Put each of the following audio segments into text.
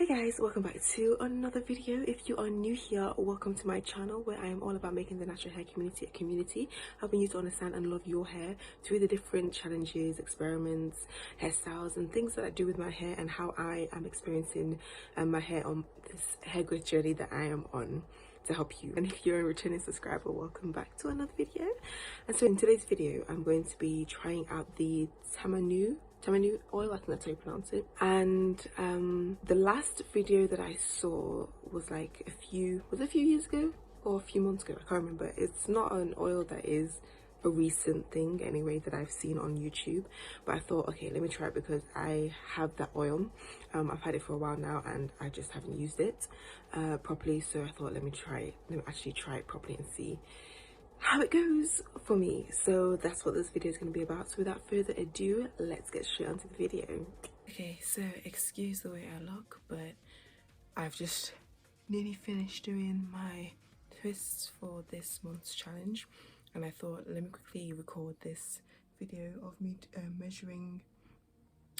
Guys, welcome back to another video. If you are new here, welcome to my channel where I am all about making the natural hair community a community, helping you to understand and love your hair through the different challenges, experiments, hairstyles and things that I do with my hair, and how I am experiencing my hair on this hair growth journey that I am on to help you. And if you're a returning subscriber, welcome back to another video. And so in today's video, I'm going to be trying out the Tamanu oil, I think that's how you pronounce it. And the last video that I saw was like a few years ago or a few months ago, I can't remember. It's not an oil that is a recent thing anyway that I've seen on YouTube, but I thought, okay, let me try it because I have that oil. I've had it for a while now and I just haven't used it properly, so I thought let me actually try it properly and see how it goes for me. So that's what this video is going to be about. So without further ado, let's get straight onto the video. Okay, so excuse the way I look, but I've just nearly finished doing my twists for this month's challenge, and I thought let me quickly record this video of me measuring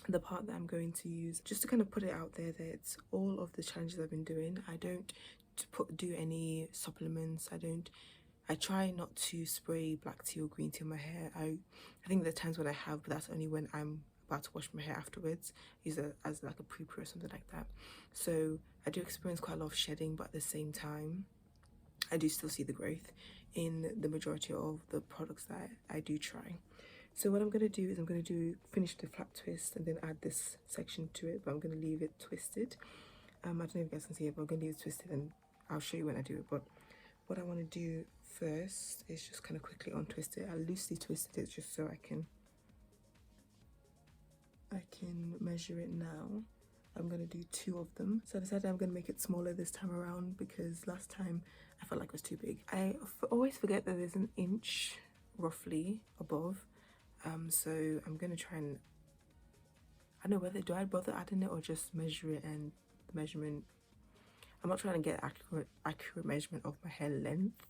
the part that I'm going to use, just to kind of put it out there that it's all of the challenges I've been doing. I don't do any supplements. I try not to spray black tea or green tea on my hair. I think there are times when I have, but that's only when I'm about to wash my hair afterwards, use it as like a pre-poo or something like that. So I do experience quite a lot of shedding, but at the same time I do still see the growth in the majority of the products that I do try. So what I'm going to do is I'm going to finish the flat twist and then add this section to it, but I'm going to leave it twisted. I don't know if you guys can see it, but I'm going to leave it twisted and I'll show you when I do it. But what I want to do first is just kind of quickly untwist it. I loosely twisted it just so I can measure it now. I'm going to do 2 of them. So I decided I'm going to make it smaller this time around because last time I felt like it was too big. I always forget that there's an inch roughly above. So I'm going to try and, I don't know whether, do I bother adding it or just measure it, and the measurement, I'm not trying to get accurate measurement of my hair length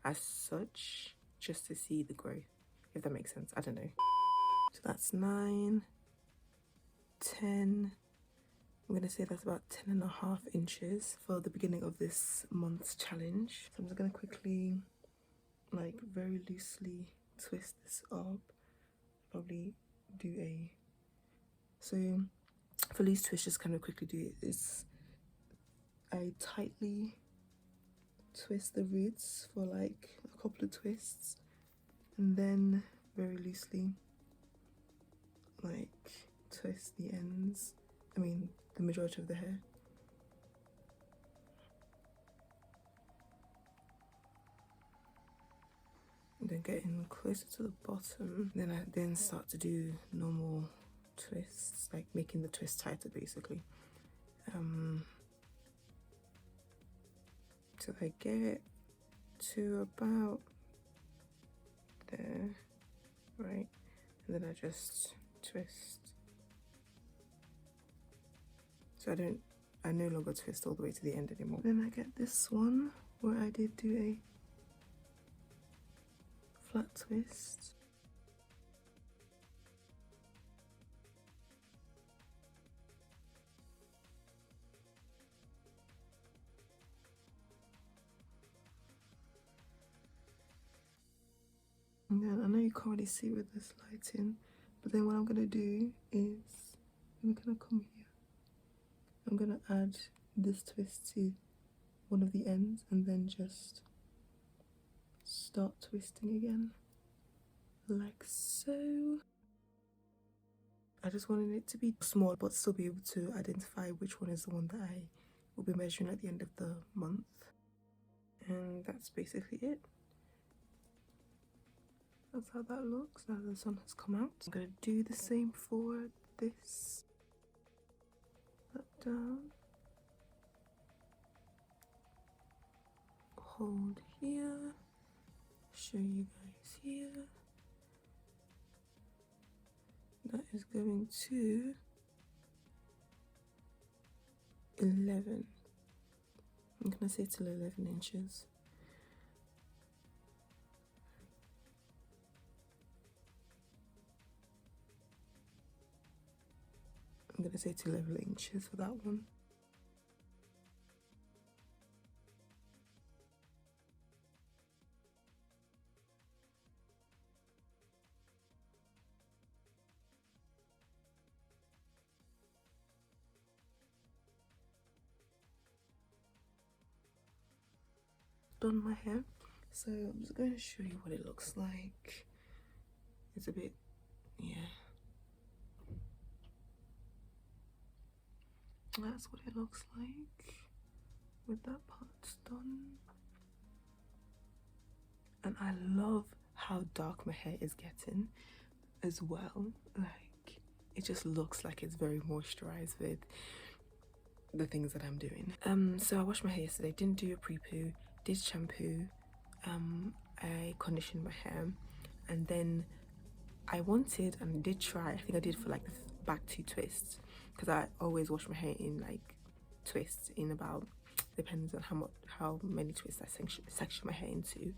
as such, just to see the growth, if that makes sense. I don't know. So that's 9, 10, I'm gonna say that's about 10.5 inches for the beginning of this month's challenge. So I'm just gonna quickly, like very loosely twist this up. Probably do so for loose twist, just kind of quickly do it is I tightly twist the roots for like a couple of twists, and then very loosely like twist the ends, the majority of the hair. And then getting closer to the bottom, then I start to do normal twists, like making the twist tighter basically. So I get to about there, right? And then I just twist. So I no longer twist all the way to the end anymore. Then I get this one where I did do a flat twist. And then I know you can't really see with this lighting, but then what I'm gonna do is I'm gonna come here. I'm gonna add this twist to one of the ends and then just start twisting again, like so. I just wanted it to be small but still be able to identify which one is the one that I will be measuring at the end of the month. And that's basically it. That's how that looks now the sun has come out. I'm gonna do the same for this. That down. Hold here. Show you guys here. That is going to 11. I'm gonna say till 11 inches. I'm gonna say till 11 inches for that one. done my hair, so I'm just going to show you what it looks like. It's a bit, yeah, that's what it looks like with that part done. And I love how dark my hair is getting as well. Like, it just looks like it's very moisturized with the things that I'm doing. So I washed my hair yesterday, didn't do a pre-poo, did shampoo, I conditioned my hair, and then I wanted and did try, I think I did for like the back 2 twists, because I always wash my hair in like twists, in about, depends on how many twists I section my hair into,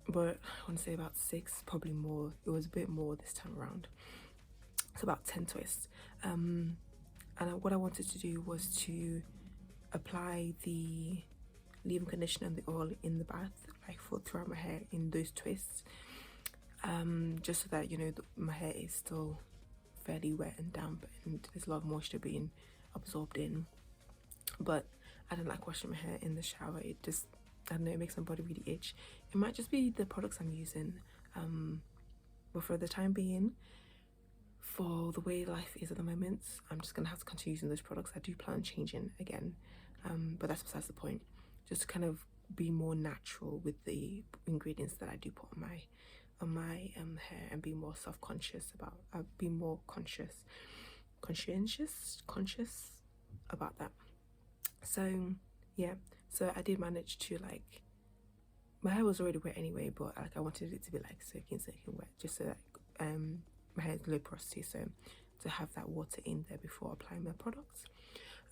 but I want to say about 6, probably more. It was a bit more this time around, so about 10 twists. And what I wanted to do was to apply the leave-in conditioner and the oil in the bath, like throughout my hair in those twists, just so that, you know, my hair is still fairly wet and damp and there's a lot of moisture being absorbed in. But I don't like washing my hair in the shower. It just, I don't know, it makes my body really itch. It might just be the products I'm using, but for the time being, for the way life is at the moment, I'm just gonna have to continue using those products. I do plan on changing again, but that's besides the point. Just to kind of be more natural with the ingredients that I do put on my hair, and be more self-conscious about, be more conscious about that. So yeah, so I did manage to, like, my hair was already wet anyway, but like I wanted it to be like soaking wet, just so that my hair is low porosity, so to have that water in there before applying my products.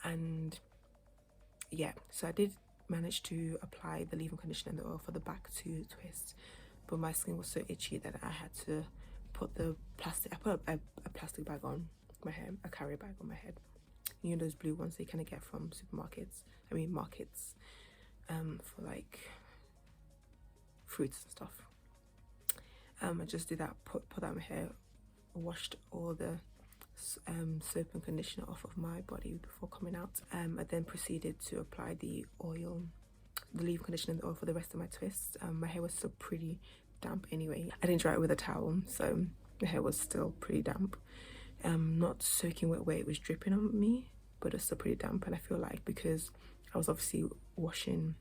And yeah, so I did manage to apply the leave-in conditioner and the oil for the back 2 twists, but my skin was so itchy that I had to put the plastic, I put a plastic bag on my hair, a carrier bag on my head, you know, those blue ones that you kind of get from supermarkets, I mean markets, for like fruits and stuff. I just did that, put that on my hair, washed all the soap and conditioner off of my body before coming out. I then proceeded to apply the oil, the leave conditioner and the oil for the rest of my twists. My hair was still pretty damp anyway. I didn't dry it with a towel, so the hair was still pretty damp. Not soaking wet where it was dripping on me, but it's still pretty damp. And I feel like because I was obviously washing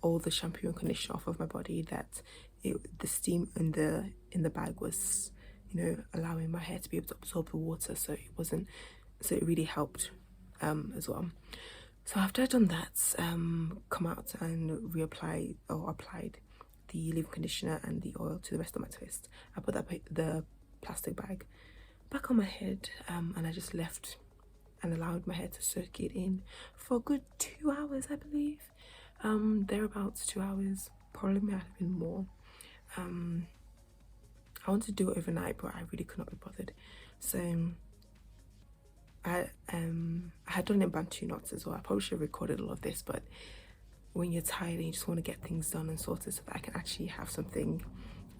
all the shampoo and conditioner off of my body, that the steam in the bag was, you know, allowing my hair to be able to absorb the water, so it really helped as well. So after I'd done that, come out and reapply or applied the leave-in conditioner and the oil to the rest of my twist. I put the plastic bag back on my head, and I just left and allowed my hair to soak it in for a good 2 hours, I believe. Thereabouts 2 hours, probably might have been more. I wanted to do it overnight, but I really could not be bothered. So I had done it in Bantu knots as well. I probably should have recorded all of this, but when you're tired and you just want to get things done and sorted so that I can actually have something,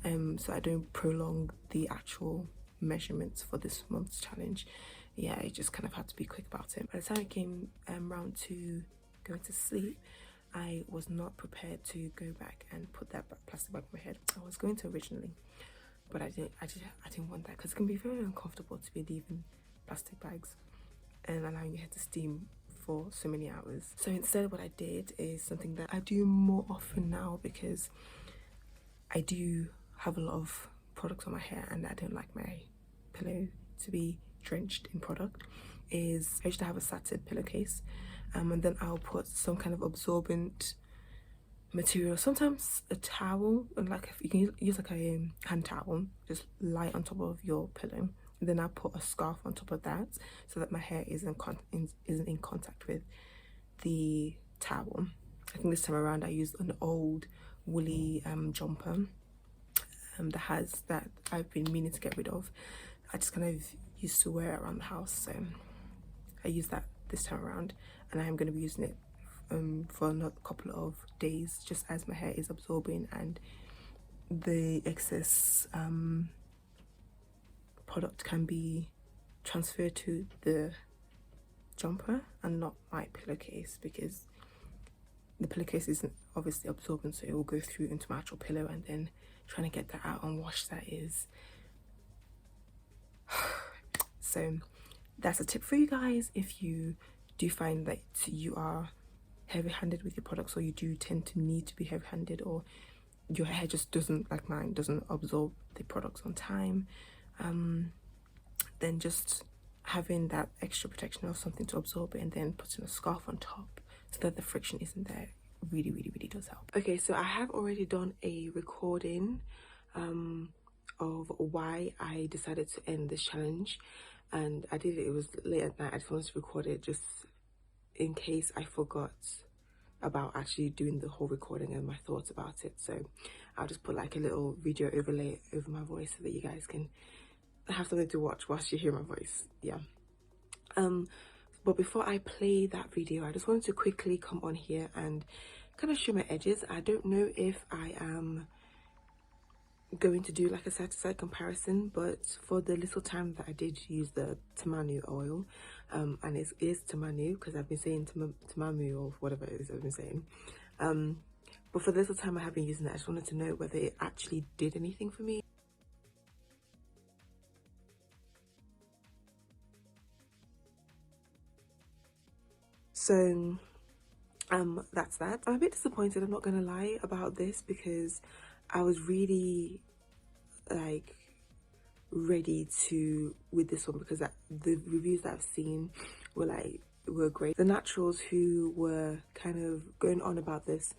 so I don't prolong the actual measurements for this month's challenge, yeah, I just kind of had to be quick about it. By the time I came round to going to sleep, I was not prepared to go back and put that plastic bag on my head. I was going to originally, but I didn't want that, because it can be very uncomfortable to be leaving plastic bags and allowing your head to steam for so many hours. So instead, what I did is something that I do more often now, because I do have a lot of products on my hair and I don't like my pillow to be drenched in product, is I used to have a satin pillowcase, and then I'll put some kind of absorbent material, sometimes a towel, and like you can use like a hand towel, just lie on top of your pillow, and then I put a scarf on top of that so that my hair isn't in contact with the towel. I think this time around I used an old woolly jumper that I've been meaning to get rid of. I just kind of used to wear it around the house, so I used that this time around, and I am going to be using it for another couple of days, just as my hair is absorbing and the excess product can be transferred to the jumper and not my pillowcase, because the pillowcase isn't obviously absorbent, so it will go through into my actual pillow, and then trying to get that out and wash that is so that's a tip for you guys if you do find that you are heavy-handed with your products, or you do tend to need to be heavy-handed, or your hair just doesn't, like mine, doesn't absorb the products on time. Then just having that extra protection of something to absorb it, and then putting a scarf on top so that the friction isn't there, really does help. Okay, so I have already done a recording of why I decided to end this challenge, and I did it was late at night. I just wanted to record it just in case I forgot about actually doing the whole recording and my thoughts about it. So I'll just put like a little video overlay over my voice so that you guys can have something to watch whilst you hear my voice. Yeah. But before I play that video, I just wanted to quickly come on here and kind of show my edges. I don't know if I am going to do like a side-to-side comparison, but for the little time that I did use the Tamanu oil, and it is Tamanu because I've been saying Tamanu or whatever it is I've been saying, but for the little time I have been using it, I just wanted to know whether it actually did anything for me. So that's that. I'm a bit disappointed, I'm not gonna lie, about this, because I was really like ready to with this one, because the reviews that I've seen were great. The naturals who were kind of going on about this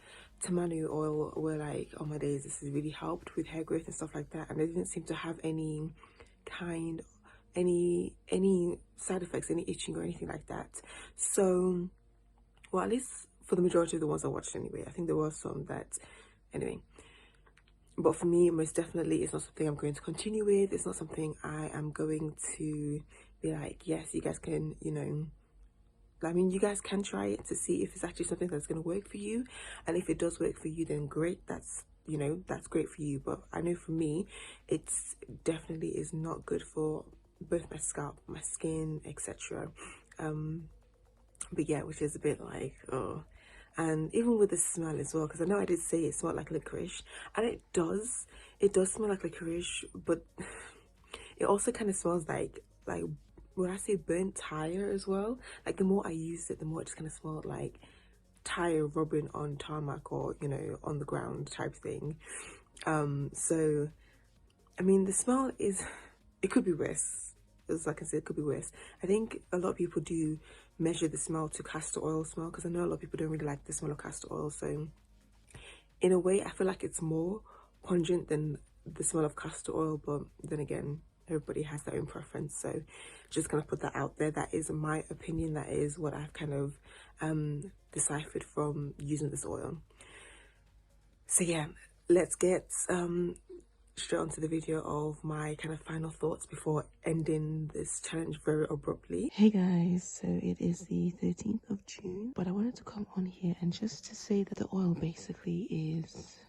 Tamanu oil were like, oh my days, this has really helped with hair growth and stuff like that, and they didn't seem to have any side effects, any itching or anything like that. So, well, at least for the majority of the ones I watched anyway. I think there were some that, anyway. But for me, most definitely, it's not something I'm going to continue with. It's not something I am going to be like, yes, you guys can, you know, I mean, you guys can try it to see if it's actually something that's going to work for you. And if it does work for you, then great. That's, you know, that's great for you. But I know for me, it's definitely is not good for both my scalp, my skin, etc. But yeah, which is a bit like, oh. And even with the smell as well, because I know I did say it smelled like licorice, and it does smell like licorice, but it also kind of smells like when I say burnt tire as well. Like the more I used it, the more it just kind of smelled like tire rubbing on tarmac, or, you know, on the ground type thing. So I mean, the smell is, it could be worse. As like I said, it could be worse. I think a lot of people do measure the smell to castor oil smell, because I know a lot of people don't really like the smell of castor oil. So in a way, I feel like it's more pungent than the smell of castor oil, but then again, everybody has their own preference. So just gonna put that out there. That is my opinion. That is what I've kind of deciphered from using this oil. So yeah, let's get straight onto the video of my kind of final thoughts before ending this challenge very abruptly. Hey guys, so it is the 13th of June, but I wanted to come on here and just to say that the oil basically is,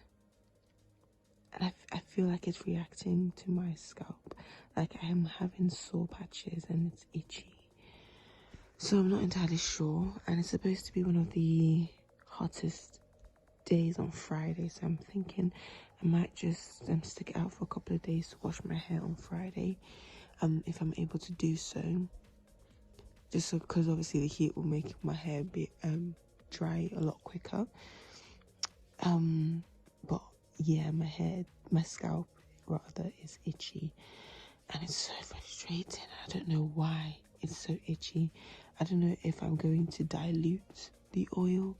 and I feel like it's reacting to my scalp. Like I am having sore patches and it's itchy. So I'm not entirely sure, and it's supposed to be one of the hottest days on Friday, so I'm thinking I might just stick it out for a couple of days to wash my hair on Friday, if I'm able to do so, just so, because obviously the heat will make my hair a bit dry a lot quicker. But yeah, my scalp rather is itchy, and it's so frustrating. I don't know why it's so itchy. I don't know if I'm going to dilute the oil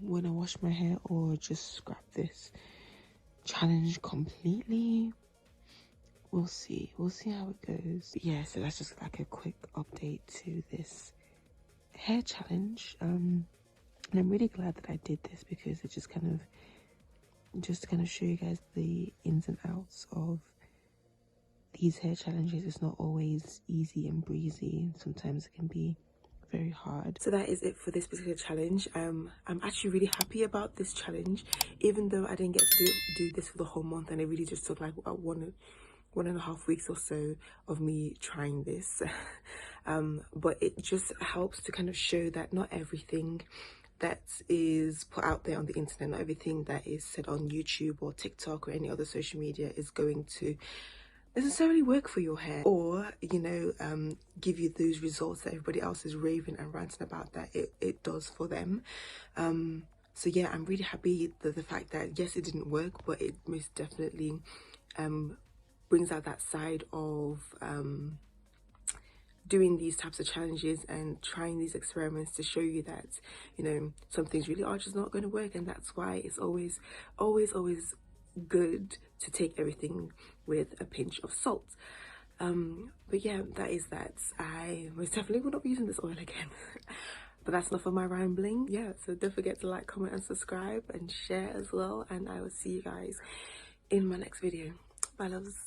when I wash my hair, or just scrap this challenge completely. We'll see how it goes. But yeah, so that's just like a quick update to this hair challenge, and I'm really glad that I did this, because it just kind of show you guys the ins and outs of these hair challenges. It's not always easy and breezy, sometimes it can be very hard. So that is it for this particular challenge. I'm actually really happy about this challenge, even though I didn't get to do this for the whole month, and it really just took like 1.5 weeks or so of me trying this. But it just helps to kind of show that not everything that is put out there on the internet, not everything that is said on YouTube or TikTok or any other social media is going to necessarily work for your hair, or you know, give you those results that everybody else is raving and ranting about that it does for them. So yeah, I'm really happy that the fact that yes, it didn't work, but it most definitely brings out that side of doing these types of challenges and trying these experiments to show you that, you know, some things really are just not going to work. And that's why it's always good to take everything with a pinch of salt. But yeah, that is that. I most definitely will not be using this oil again. But that's enough of my rambling. Yeah, so don't forget to like, comment and subscribe and share as well, and I will see you guys in my next video. Bye loves.